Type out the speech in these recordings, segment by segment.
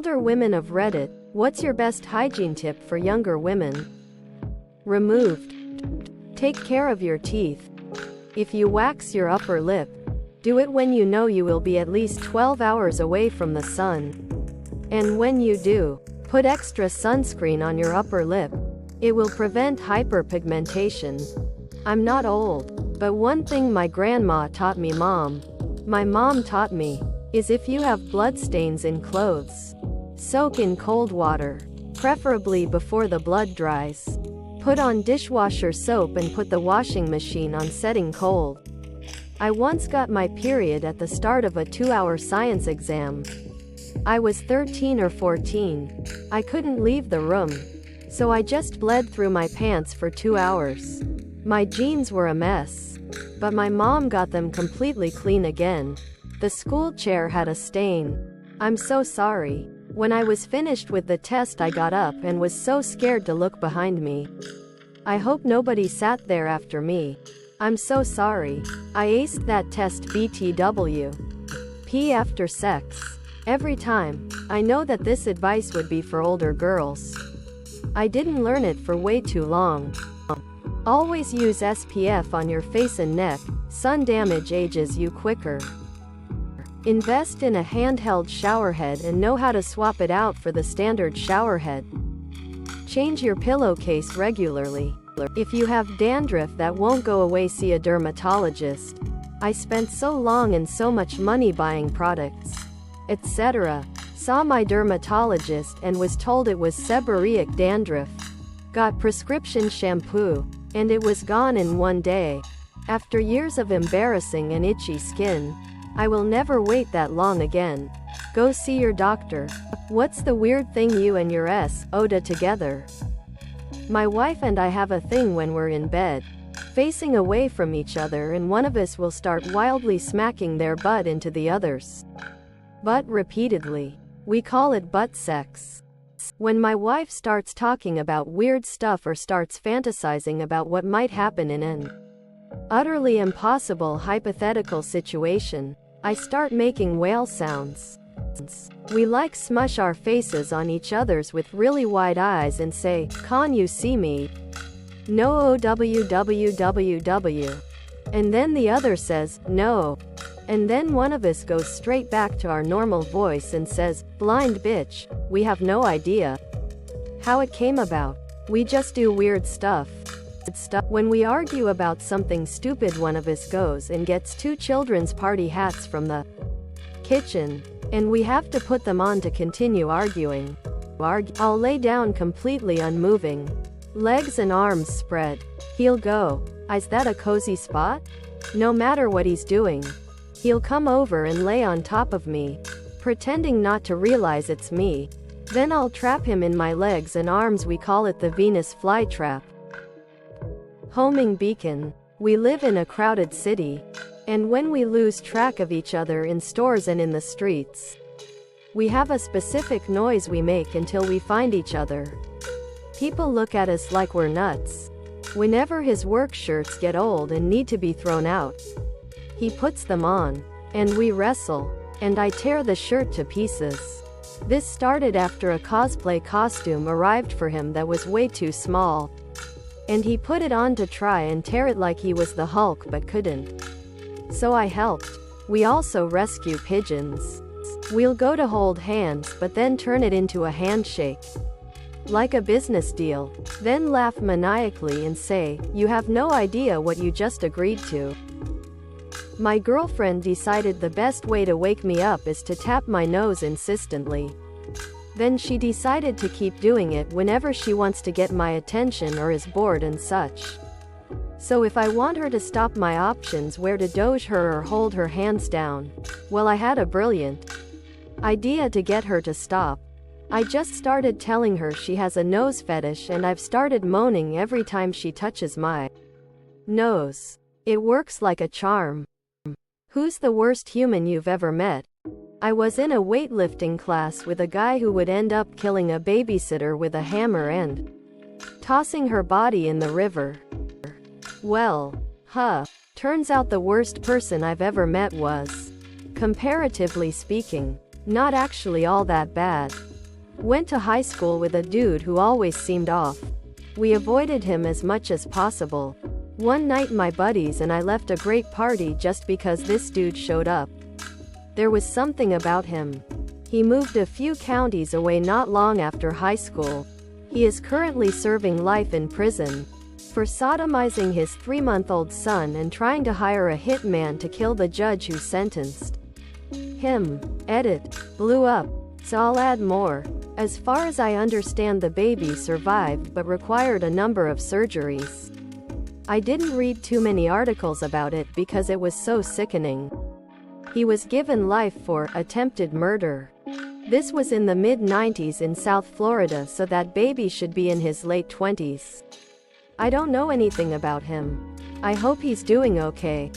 Older women of Reddit, what's your best hygiene tip for younger women? Removed. Take care of your teeth. If you wax your upper lip, do it when you know you will be at least 12 hours away from the sun. And when you do, put extra sunscreen on your upper lip. It will prevent hyperpigmentation. I'm not old, but one thing my grandma taught me, my mom taught me, is if you have bloodstains in clothes, soak in cold water, preferably before the blood dries. Put on dishwasher soap and put the washing machine on setting cold. I once got my period at the start of a 2-hour science exam. I was 13 or 14. I couldn't leave the room, so I just bled through my pants for 2 hours. My jeans were a mess, but my mom got them completely clean again. The school chair had a stain. I'm so sorry. When I was finished with the test, I got up and was so scared to look behind me. I hope nobody sat there after me. I'm so sorry. I aced that test BTW. Pee after sex. Every time. I know that this advice would be for older girls. I didn't learn it for way too long. Always use SPF on your face and neck. Sun damage ages you quicker. Invest in a handheld shower head and know how to swap it out for the standard shower head. Change your pillowcase regularly. If you have dandruff that won't go away, see a dermatologist. I spent so long and so much money buying products, etc. Saw my dermatologist and was told it was seborrheic dandruff. Got prescription shampoo, and it was gone in one day. After years of embarrassing and itchy skin, I will never wait that long again. Go see your doctor. What's the weird thing you and your Oda together? My wife and I have a thing when we're in bed, facing away from each other, and one of us will start wildly smacking their butt into the other's butt repeatedly. We call it butt sex. When my wife starts talking about weird stuff or starts fantasizing about what might happen in an utterly impossible hypothetical situation, I start making whale sounds. We like smush our faces on each other's with really wide eyes and say, "Can you see me? No OWWWW." And then the other says, "No." And then one of us goes straight back to our normal voice and says, "Blind bitch, we have no idea how it came about. We just do weird stuff." When we argue about something stupid, one of us goes and gets 2 children's party hats from the kitchen, and we have to put them on to continue arguing. I'll lay down completely unmoving, legs and arms spread. He'll go, "Is that a cozy spot?" No matter what he's doing, he'll come over and lay on top of me, pretending not to realize it's me. Then I'll trap him in my legs and arms. We call it the Venus flytrap. Homing beacon. We live in a crowded city, and when we lose track of each other in stores and in the streets, we have a specific noise we make until we find each other. People look at us like we're nuts. Whenever his work shirts get old and need to be thrown out, he puts them on, and we wrestle, and I tear the shirt to pieces. This started after a cosplay costume arrived for him that was way too small, and he put it on to try and tear it like he was the Hulk but couldn't. So I helped. We also rescue pigeons. We'll go to hold hands but then turn it into a handshake, like a business deal, then laugh maniacally and say, "You have no idea what you just agreed to." My girlfriend decided the best way to wake me up is to tap my nose insistently. Then she decided to keep doing it whenever she wants to get my attention or is bored and such. So if I want her to stop, my options where to doge her or hold her hands down. Well, I had a brilliant idea to get her to stop. I just started telling her she has a nose fetish, and I've started moaning every time she touches my nose. It works like a charm. Who's the worst human you've ever met? I was in a weightlifting class with a guy who would end up killing a babysitter with a hammer and tossing her body in the river. Well, turns out the worst person I've ever met was, comparatively speaking, not actually all that bad. Went to high school with a dude who always seemed off. We avoided him as much as possible. One night my buddies and I left a great party just because this dude showed up. There was something about him. He moved a few counties away not long after high school. He is currently serving life in prison for sodomizing his 3-month-old son and trying to hire a hitman to kill the judge who sentenced him. Edit. Blew up. So I'll add more. As far as I understand, the baby survived but required a number of surgeries. I didn't read too many articles about it because it was so sickening. He was given life for attempted murder. This was in the mid-90s in South Florida, so that baby should be in his late 20s. I don't know anything about him. I hope he's doing okay.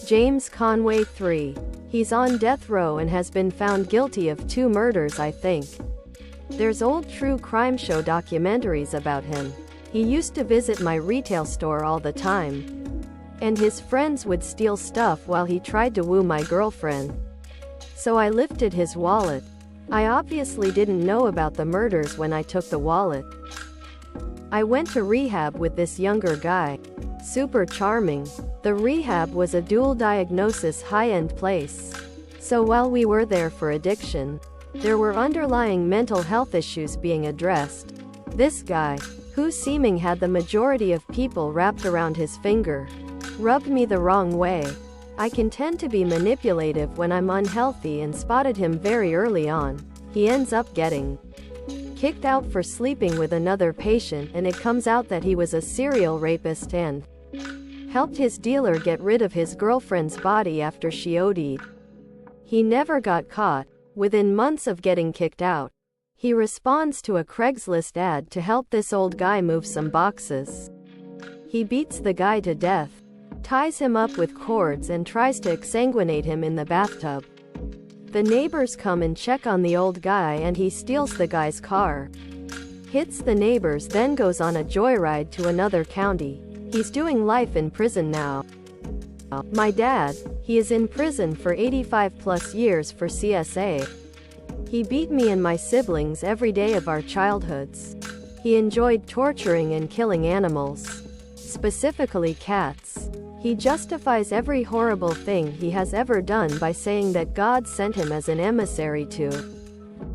James Conway 3. He's on death row and has been found guilty of 2 murders, I think. There's old true crime show documentaries about him. He used to visit my retail store all the time. And his friends would steal stuff while he tried to woo my girlfriend. So I lifted his wallet. I obviously didn't know about the murders when I took the wallet. I went to rehab with this younger guy. Super charming. The rehab was a dual diagnosis high-end place. So while we were there for addiction, there were underlying mental health issues being addressed. This guy, who seeming had the majority of people wrapped around his finger, rubbed me the wrong way. I can tend to be manipulative when I'm unhealthy and spotted him very early on. He ends up getting kicked out for sleeping with another patient, and it comes out that he was a serial rapist and helped his dealer get rid of his girlfriend's body after she OD'd. He never got caught. Within months of getting kicked out, he responds to a Craigslist ad to help this old guy move some boxes. He beats the guy to death, ties him up with cords and tries to exsanguinate him in the bathtub. The neighbors come and check on the old guy and he steals the guy's car. Hits the neighbors, then goes on a joyride to another county. He's doing life in prison now. My dad, he is in prison for 85+ years for CSA. He beat me and my siblings every day of our childhoods. He enjoyed torturing and killing animals, specifically cats. He justifies every horrible thing he has ever done by saying that God sent him as an emissary to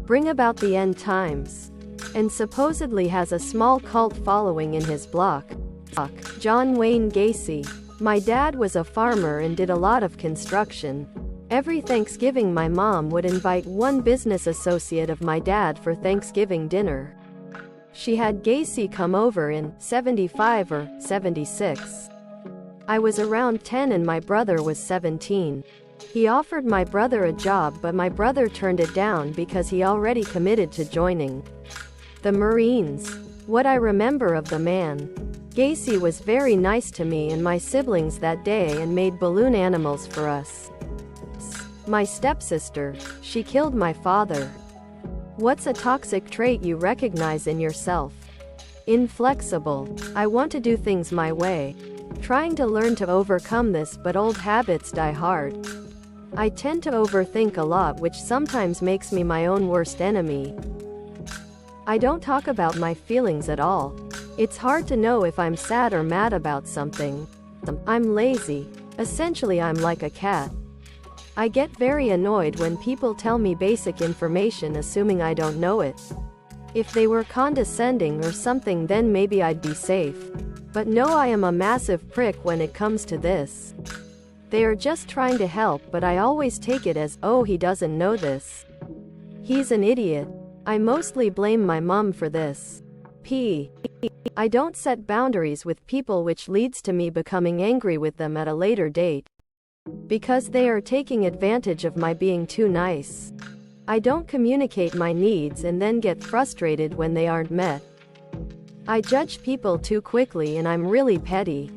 bring about the end times, and supposedly has a small cult following in his block. John Wayne Gacy. My dad was a farmer and did a lot of construction. Every Thanksgiving my mom would invite one business associate of my dad for Thanksgiving dinner. She had Gacy come over in 75 or 76. I was around 10 and my brother was 17. He offered my brother a job, but my brother turned it down because he already committed to joining the Marines. What I remember of the man, Gacy was very nice to me and my siblings that day and made balloon animals for us. My stepsister, she killed my father. What's a toxic trait you recognize in yourself? Inflexible. I want to do things my way. Trying to learn to overcome this, but old habits die hard. I tend to overthink a lot, which sometimes makes me my own worst enemy. I don't talk about my feelings at all. It's hard to know if I'm sad or mad about something. I'm lazy. Essentially, I'm like a cat. I get very annoyed when people tell me basic information assuming I don't know it. If they were condescending or something, then maybe I'd be safe. But no, I am a massive prick when it comes to this. They are just trying to help, but I always take it as, oh, he doesn't know this. He's an idiot. I mostly blame my mom for this. I don't set boundaries with people, which leads to me becoming angry with them at a later date. Because they are taking advantage of my being too nice. I don't communicate my needs and then get frustrated when they aren't met. I judge people too quickly and I'm really petty.